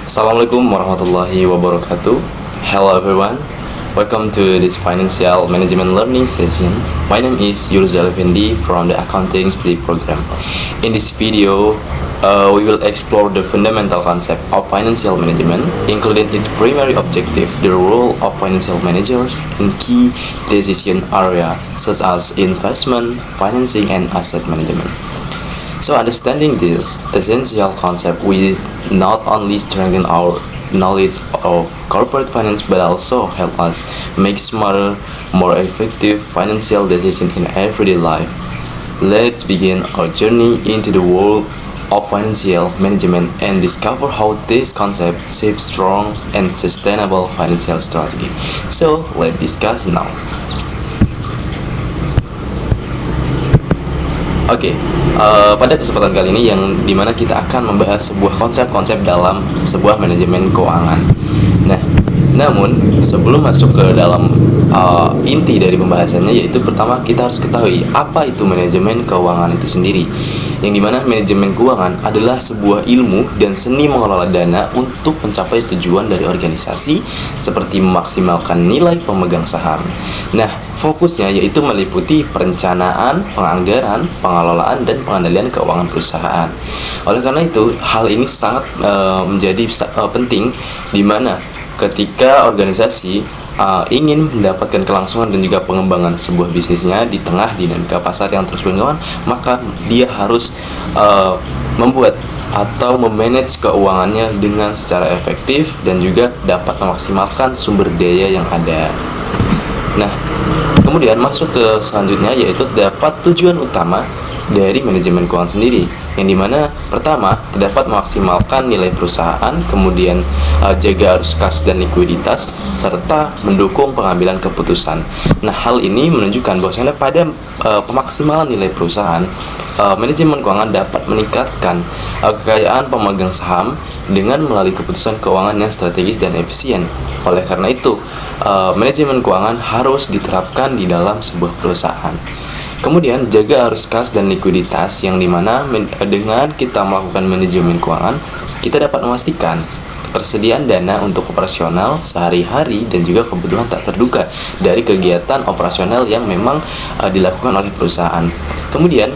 Assalamualaikum warahmatullahi wabarakatuh. Hello everyone. Welcome to this financial management learning session. My name is Yuruzal Effendi from the accounting study program. In this video, we will explore the fundamental concept of financial management, including its primary objective, the role of financial managers in key decision area such as investment, financing, and asset management. So understanding this essential concept will not only strengthen our knowledge of corporate finance but also help us make smarter, more effective financial decisions in everyday life. Let's begin our journey into the world of financial management and discover how this concept shapes strong and sustainable financial strategy. So let's discuss now. Oke, pada kesempatan kali ini yang dimana kita akan membahas sebuah konsep-konsep dalam sebuah manajemen keuangan. Nah, namun sebelum masuk ke dalam inti dari pembahasannya, yaitu pertama kita harus ketahui apa itu manajemen keuangan itu sendiri. Yang dimana manajemen keuangan adalah sebuah ilmu dan seni mengelola dana untuk mencapai tujuan dari organisasi seperti memaksimalkan nilai pemegang saham. Nah, fokusnya yaitu meliputi perencanaan, penganggaran, pengelolaan, dan pengendalian keuangan perusahaan. Oleh karena itu, hal ini sangat menjadi penting di mana ketika organisasi ingin mendapatkan kelangsungan dan juga pengembangan sebuah bisnisnya di tengah dinamika pasar yang terus berkembang, maka dia harus membuat atau memanage keuangannya dengan secara efektif dan juga dapat memaksimalkan sumber daya yang ada. Nah, kemudian masuk ke selanjutnya, yaitu terdapat tujuan utama dari manajemen keuangan sendiri, yang dimana pertama terdapat memaksimalkan nilai perusahaan, kemudian jaga arus kas dan likuiditas, serta mendukung pengambilan keputusan. Nah, hal ini menunjukkan bahwasanya pada pemaksimalan nilai perusahaan, manajemen keuangan dapat meningkatkan kekayaan pemegang saham dengan melalui keputusan keuangan yang strategis dan efisien. Oleh karena itu, manajemen keuangan harus diterapkan di dalam sebuah perusahaan. Kemudian jaga arus kas dan likuiditas, yang dimana dengan kita melakukan manajemen keuangan, kita dapat memastikan persediaan dana untuk operasional sehari-hari dan juga kebutuhan tak terduga dari kegiatan operasional yang memang dilakukan oleh perusahaan. Kemudian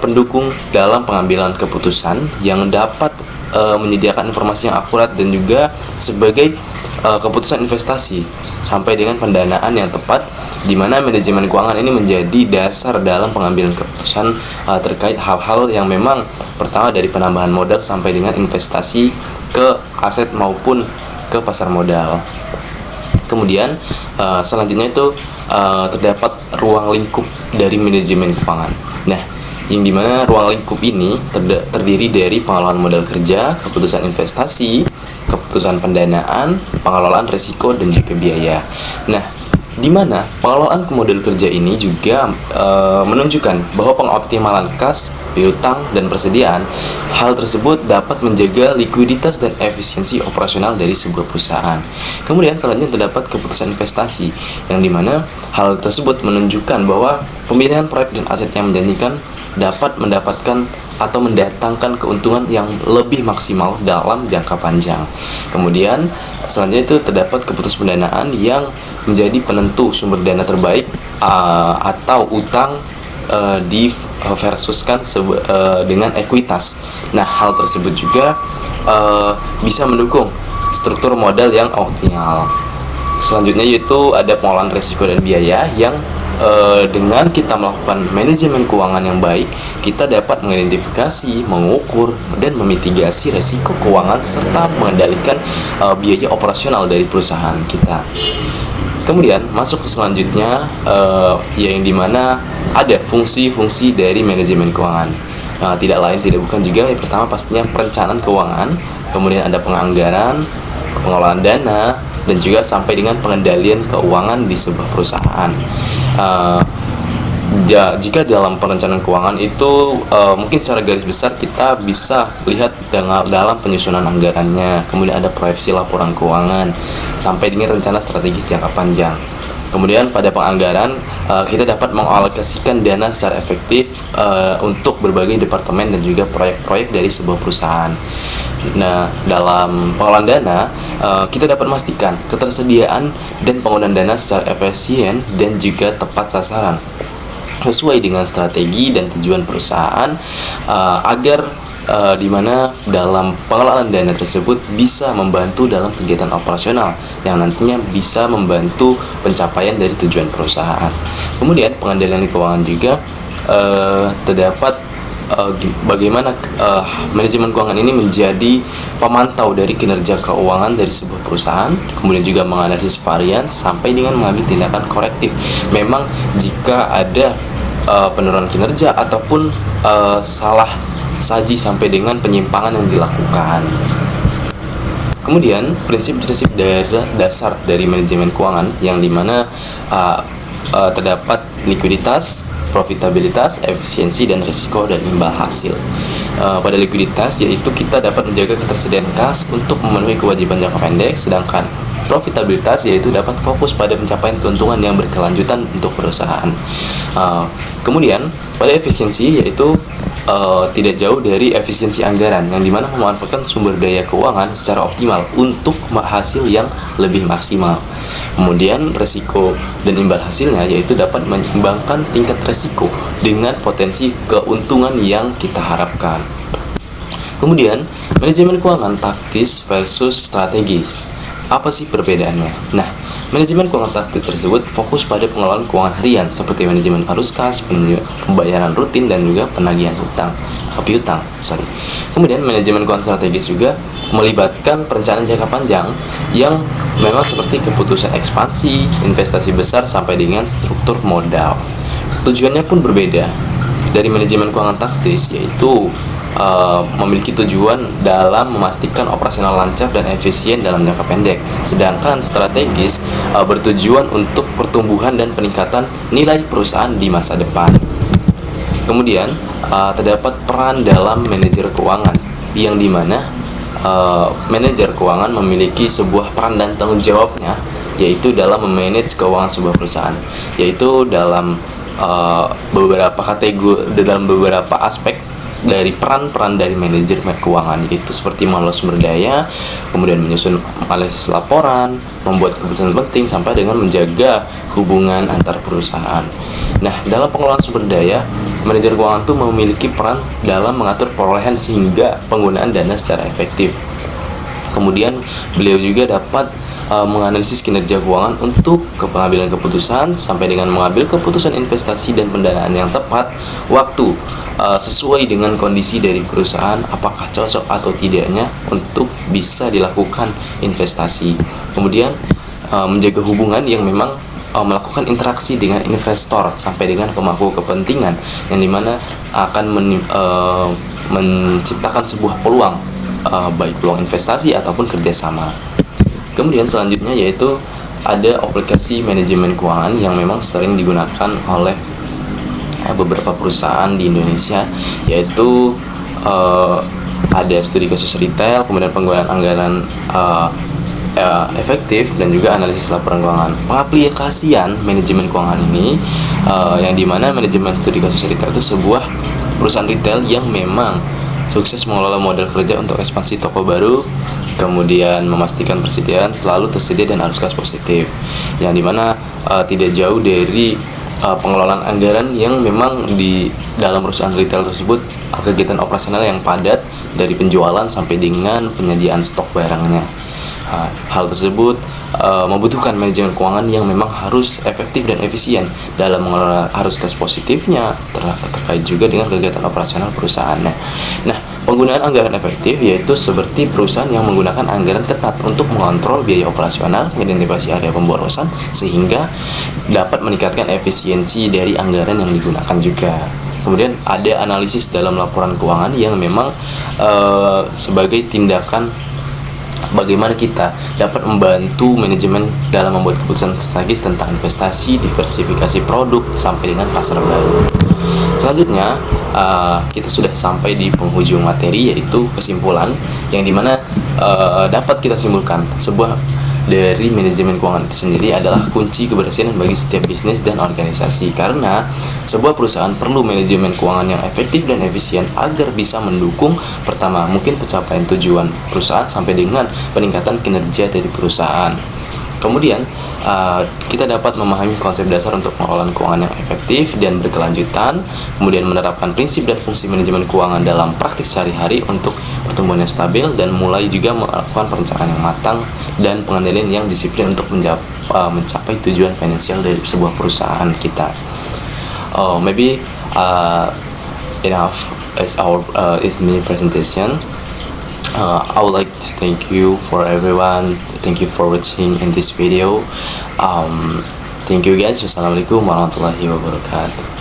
pendukung dalam pengambilan keputusan yang dapat menyediakan informasi yang akurat dan juga sebagai keputusan investasi sampai dengan pendanaan yang tepat, di mana manajemen keuangan ini menjadi dasar dalam pengambilan keputusan terkait hal-hal yang memang pertama dari penambahan modal sampai dengan investasi ke aset maupun ke pasar modal. Kemudian selanjutnya itu terdapat ruang lingkup dari manajemen keuangan. Nah, yang dimana ruang lingkup ini terdiri dari pengelolaan modal kerja, keputusan investasi, keputusan pendanaan, pengelolaan risiko, dan juga biaya. Nah, di mana pengelolaan modal kerja ini juga menunjukkan bahwa pengoptimalan kas, piutang, dan persediaan, hal tersebut dapat menjaga likuiditas dan efisiensi operasional dari sebuah perusahaan. Kemudian selanjutnya terdapat keputusan investasi, yang dimana hal tersebut menunjukkan bahwa pemilihan proyek dan aset yang menjanjikan dapat mendapatkan atau mendatangkan keuntungan yang lebih maksimal dalam jangka panjang. Kemudian selanjutnya itu terdapat keputusan pendanaan yang menjadi penentu sumber dana terbaik atau utang di versuskan dengan ekuitas. Nah, hal tersebut juga bisa mendukung struktur modal yang optimal. Selanjutnya yaitu ada pengelolaan risiko dan biaya, yang dengan kita melakukan manajemen keuangan yang baik, kita dapat mengidentifikasi, mengukur, dan memitigasi risiko keuangan serta mengendalikan biaya operasional dari perusahaan kita. Kemudian masuk ke selanjutnya, yang dimana ada fungsi-fungsi dari manajemen keuangan. Tidak lain tidak bukan juga yang pertama pastinya perencanaan keuangan, kemudian ada penganggaran, pengelolaan dana, dan juga sampai dengan pengendalian keuangan di sebuah perusahaan. Jika dalam perencanaan keuangan itu mungkin secara garis besar kita bisa lihat dalam penyusunan anggarannya, kemudian ada proyeksi laporan keuangan sampai dengan rencana strategis jangka panjang. Kemudian pada penganggaran, kita dapat mengalokasikan dana secara efektif untuk berbagai departemen dan juga proyek-proyek dari sebuah perusahaan. Nah, dalam pengelolaan dana, kita dapat memastikan ketersediaan dan penggunaan dana secara efisien dan juga tepat sasaran sesuai dengan strategi dan tujuan perusahaan, agar di mana dalam pengelolaan dana tersebut bisa membantu dalam kegiatan operasional yang nantinya bisa membantu pencapaian dari tujuan perusahaan. Kemudian pengendalian keuangan juga terdapat bagaimana manajemen keuangan ini menjadi pemantau dari kinerja keuangan dari sebuah perusahaan, kemudian juga menganalisis varian sampai dengan mengambil tindakan korektif. Memang jika ada penurunan kinerja ataupun salah saji sampai dengan penyimpangan yang dilakukan. Kemudian prinsip-prinsip dasar dari manajemen keuangan yang dimana terdapat likuiditas, profitabilitas, efisiensi, dan risiko dan imbal hasil. Pada likuiditas yaitu kita dapat menjaga ketersediaan kas untuk memenuhi kewajiban jangka pendek, sedangkan profitabilitas yaitu dapat fokus pada pencapaian keuntungan yang berkelanjutan untuk perusahaan. Kemudian pada efisiensi yaitu tidak jauh dari efisiensi anggaran yang dimana memanfaatkan sumber daya keuangan secara optimal untuk hasil yang lebih maksimal. Kemudian resiko dan imbal hasilnya yaitu dapat menyeimbangkan tingkat resiko dengan potensi keuntungan yang kita harapkan. Kemudian manajemen keuangan taktis versus strategis. Apa sih perbedaannya? Nah, manajemen keuangan taktis tersebut fokus pada pengelolaan keuangan harian seperti manajemen arus kas, pembayaran rutin, dan juga penagihan piutang. Kemudian manajemen keuangan strategis juga melibatkan perencanaan jangka panjang yang memang seperti keputusan ekspansi, investasi besar sampai dengan struktur modal. Tujuannya pun berbeda. Dari manajemen keuangan taktis yaitu memiliki tujuan dalam memastikan operasional lancar dan efisien dalam jangka pendek, sedangkan strategis bertujuan untuk pertumbuhan dan peningkatan nilai perusahaan di masa depan. Kemudian terdapat peran dalam manajer keuangan yang dimana manajer keuangan memiliki sebuah peran dan tanggung jawabnya yaitu dalam memanage keuangan sebuah perusahaan, yaitu dalam beberapa kategori, dalam beberapa aspek dari peran-peran dari manajer keuangan, yaitu seperti mengelola sumber daya, kemudian menyusun analisis laporan, membuat keputusan penting, sampai dengan menjaga hubungan antar perusahaan. Nah, dalam pengelolaan sumber daya, manajer keuangan itu memiliki peran dalam mengatur perolehan sehingga penggunaan dana secara efektif. Kemudian beliau juga dapat menganalisis kinerja keuangan untuk pengambilan keputusan sampai dengan mengambil keputusan investasi dan pendanaan yang tepat waktu sesuai dengan kondisi dari perusahaan, apakah cocok atau tidaknya untuk bisa dilakukan investasi. Kemudian menjaga hubungan yang memang melakukan interaksi dengan investor sampai dengan pemangku kepentingan yang dimana akan menciptakan sebuah peluang, baik peluang investasi ataupun kerjasama. Kemudian selanjutnya yaitu ada aplikasi manajemen keuangan yang memang sering digunakan oleh beberapa perusahaan di Indonesia, yaitu ada studi kasus retail, kemudian penggunaan anggaran efektif, dan juga analisis laporan keuangan. Pengaplikasian manajemen keuangan ini yang dimana manajemen studi kasus retail itu sebuah perusahaan retail yang memang sukses mengelola model kerja untuk ekspansi toko baru, kemudian memastikan persediaan selalu tersedia dan arus kas positif, yang dimana tidak jauh dari pengelolaan anggaran yang memang di dalam perusahaan retail tersebut kegiatan operasional yang padat dari penjualan sampai dengan penyediaan stok barangnya. Hal tersebut membutuhkan manajemen keuangan yang memang harus efektif dan efisien dalam mengelola arus kas positifnya, terkait juga dengan kegiatan operasional perusahaannya. Nah, penggunaan anggaran efektif yaitu seperti perusahaan yang menggunakan anggaran ketat untuk mengontrol biaya operasional, mengidentifikasi area pemborosan sehingga dapat meningkatkan efisiensi dari anggaran yang digunakan juga. Kemudian ada analisis dalam laporan keuangan yang memang sebagai tindakan bagaimana kita dapat membantu manajemen dalam membuat keputusan strategis tentang investasi, diversifikasi produk, sampai dengan pasar baru. Selanjutnya, kita sudah sampai di penghujung materi, yaitu kesimpulan, yang dimana dapat kita simpulkan, sebuah dari manajemen keuangan itu sendiri adalah kunci keberhasilan bagi setiap bisnis dan organisasi, karena sebuah perusahaan perlu manajemen keuangan yang efektif dan efisien agar bisa mendukung pertama mungkin pencapaian tujuan perusahaan sampai dengan peningkatan kinerja dari perusahaan. Kemudian kita dapat memahami konsep dasar untuk pengelolaan keuangan yang efektif dan berkelanjutan, kemudian menerapkan prinsip dan fungsi manajemen keuangan dalam praktik sehari-hari untuk pertumbuhan yang stabil, dan mulai juga melakukan perencanaan yang matang dan pengendalian yang disiplin untuk mencapai tujuan finansial dari sebuah perusahaan kita. Maybe enough is me presentation. I would like to thank you for everyone. Thank you for watching in this video. Thank you guys. Wassalamualaikum warahmatullahi wabarakatuh.